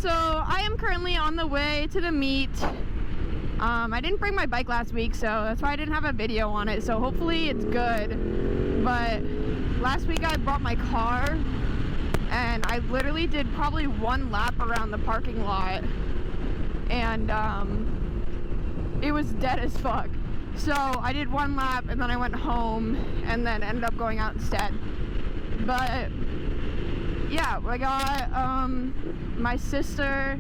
So I am currently on the way to the meet. I didn't bring my bike last week, so that's why I didn't have a video on it, so hopefully it's good. But last week I brought my car, and I literally did probably one lap around the parking lot, and it was dead as fuck. So I did one lap, and then I went home, and then ended up going out instead. But yeah, I got my sister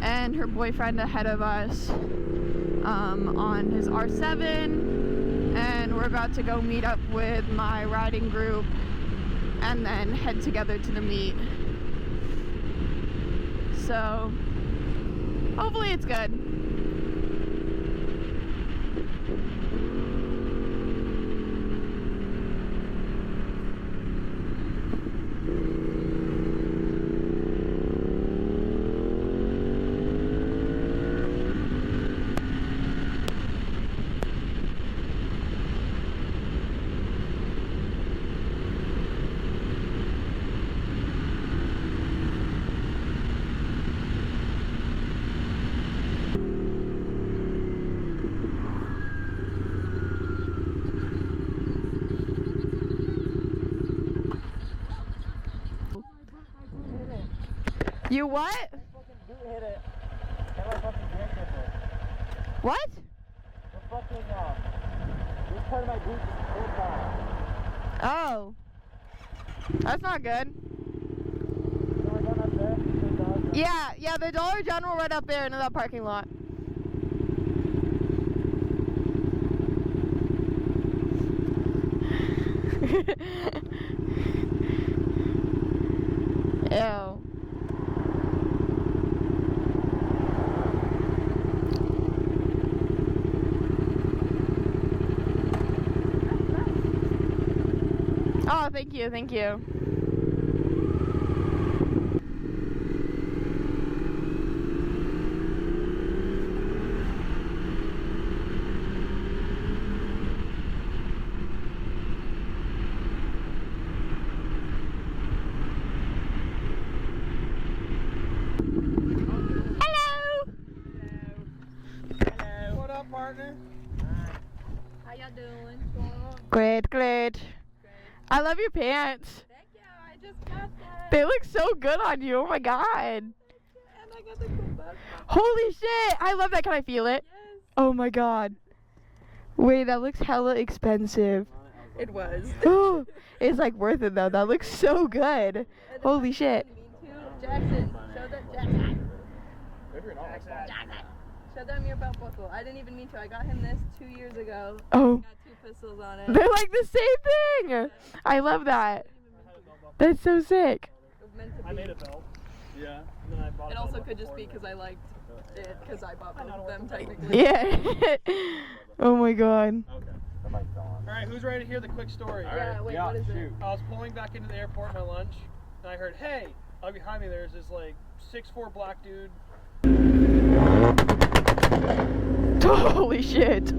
and her boyfriend ahead of us on his R7, and we're about to go meet up with my riding group and then head together to the meet. So hopefully it's good. You what? My fucking boot hit it. And my fucking brake hit it. What? The fucking, this part of my boot just pulled off. Oh. That's not good. So we're going up there? Yeah, the Dollar General right up there in that parking lot. Ew. Oh, thank you, thank you. What up, partner? How y'all doing? What's going on? Great. Great. I love your pants. Thank you. I just got that. They look so good on you. Oh my god. And I got the cool bug. Holy shit. I love that. Can I feel it? Yes. Oh my god. Wait, that looks hella expensive. It was. Oh, it's like worth it though. That looks so good. Holy shit. Jackson, show them Jackson. Show them your belt buckle. I didn't even mean to. I got him this 2 years ago. Oh. Got 2 pistols on it. They're like the same thing. I love that. That's so sick. It was meant to be. I made a belt. Yeah. And then I bought It a also belt could just be before because I liked it because I bought both of them that. technically. Yeah. Oh my god. Okay. Alright, who's ready to hear the quick story? Yeah, wait, what is it? I was pulling back into the airport my lunch, and I heard, hey! Out behind me there's this like 6'4" black dude. Holy shit.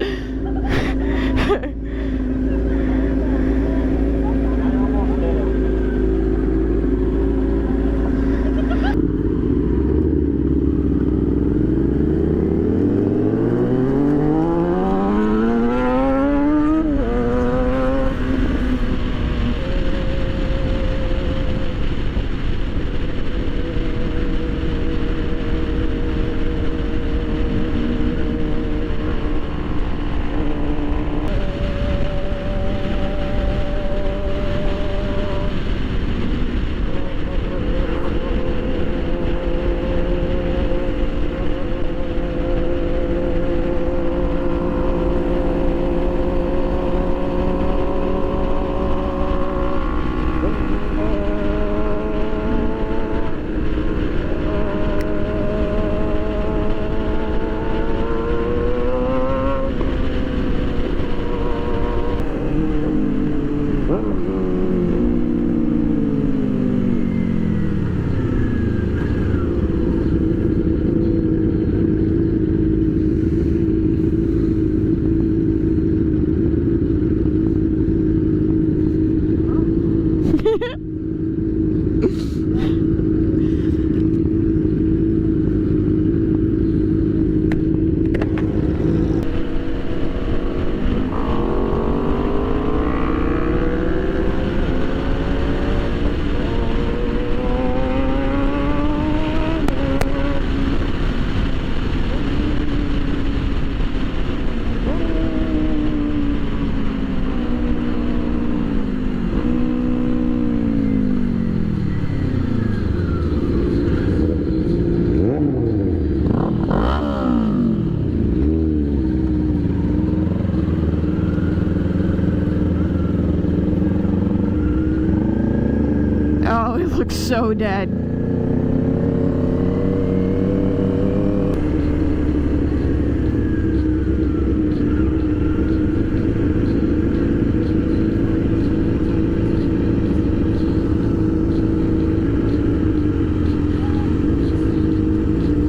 looks so dead.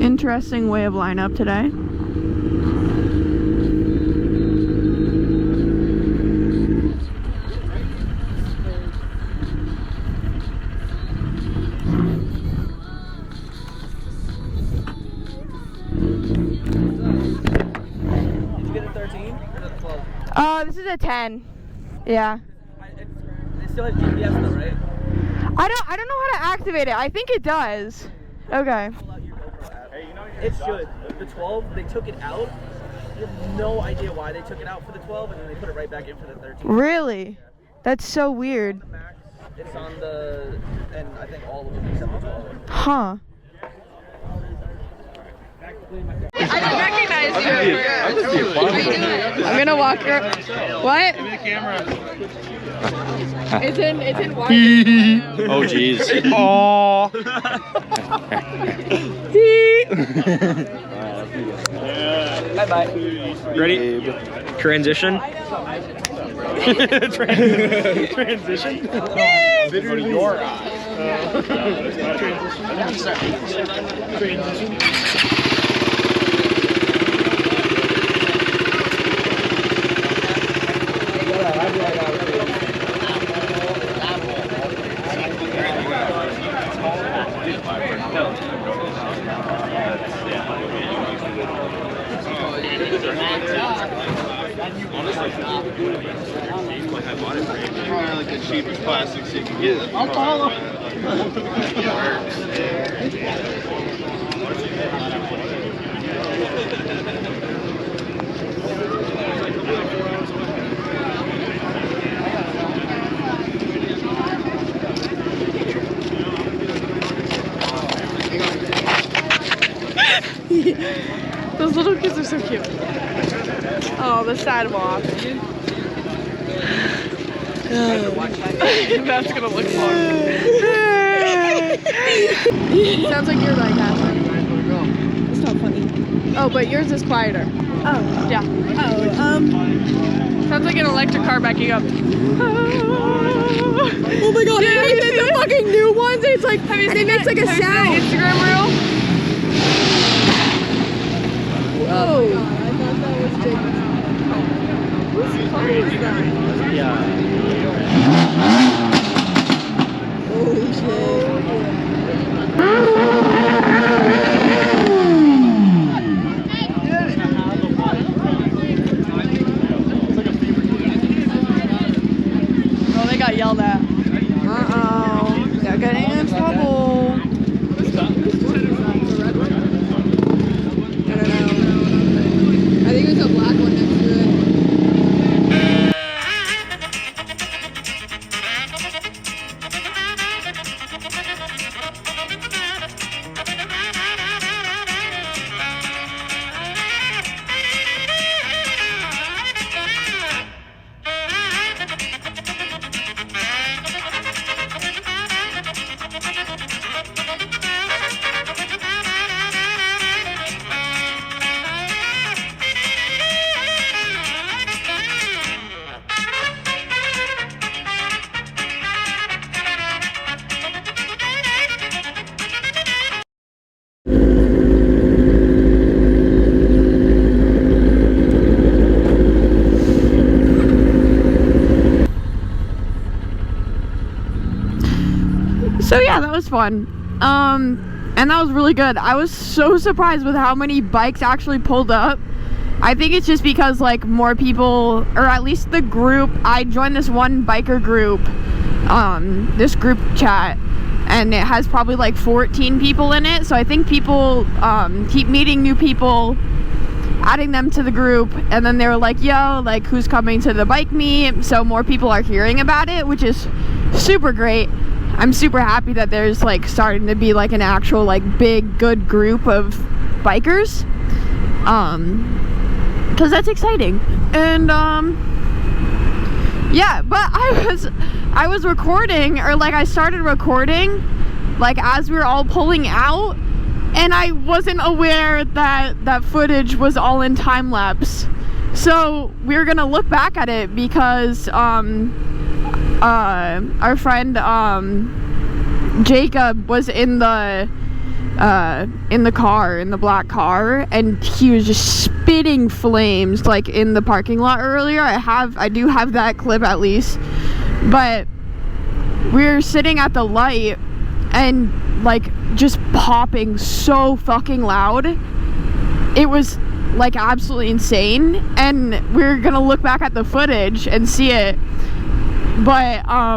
Interesting way of lineup today. This is a 10. Yeah. It still has GPS though, right? I don't know how to activate it. I think it does. Okay. It should. The 12, they took it out. You have no idea why they took it out for the 12 and then they put it right back in for the 13. Really? That's so weird. The Max, it's on the, and I think all of them except the 12. Huh. I didn't recognize you at first. What are you doing? I'm gonna walk her. What? Give me the camera. It's in wide. Oh jeez. Aww. Bye bye. Ready? Transition. Transition? Literally your eye. Transition. Like the cheapest plastics you can get. I'll follow. Those little kids are so cute. Oh, the sidewalk. That's gonna look fun. Sounds like you're like that. It's not funny. Oh, but yours is quieter. Oh. Yeah. Oh, sounds like an electric car backing up. Oh my god, have you seen the fucking new ones? It's like, they make like a sound. Instagram reel? Whoa. I thought that was Jake. Whose car is that? Yeah. Holy shit. Oh, they got yelled at. Uh-oh. They're getting in trouble. I don't know. I think there's a black one next to it. So yeah, that was fun. And that was really good. I was so surprised with how many bikes actually pulled up. I think it's just because like more people, or at least the group, I joined this one biker group, this group chat, and it has probably like 14 people in it. So I think people keep meeting new people, adding them to the group, and then they were like, yo, like who's coming to the bike meet? So more people are hearing about it, which is super great. I'm super happy that there's like starting to be like an actual like big good group of bikers, because that's exciting. And yeah, but I was recording, or like I started recording like as we were all pulling out, and I wasn't aware that that footage was all in time lapse. So we were gonna look back at it because our friend Jacob was in the car, in the black car, and he was just spitting flames like in the parking lot earlier. I do have that clip at least, but we were sitting at the light and like just popping so fucking loud. It was like absolutely insane, and we're gonna look back at the footage and see it, but I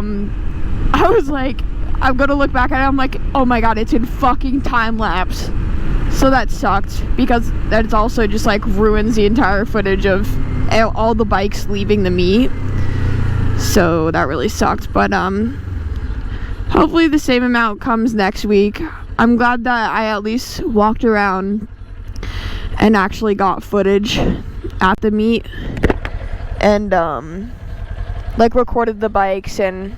was like, I'm gonna look back at it, I'm like, oh my god, it's in fucking time lapse. So that sucked, because that also just like ruins the entire footage of all the bikes leaving the meet. So that really sucked, but hopefully the same amount comes next week. I'm glad that I at least walked around and actually got footage at the meet, and like recorded the bikes and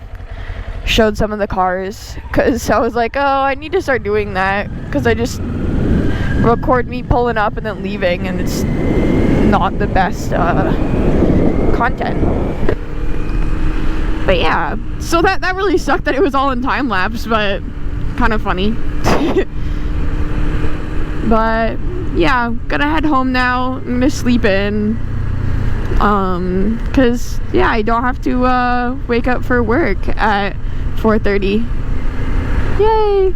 showed some of the cars, because I was like, oh, I need to start doing that, because I just record me pulling up and then leaving, and it's not the best content. But yeah, so that really sucked that it was all in time lapse, but kind of funny. But yeah, gonna head home now. I'm gonna sleep in, cause yeah, I don't have to wake up for work at 4:30. Yay!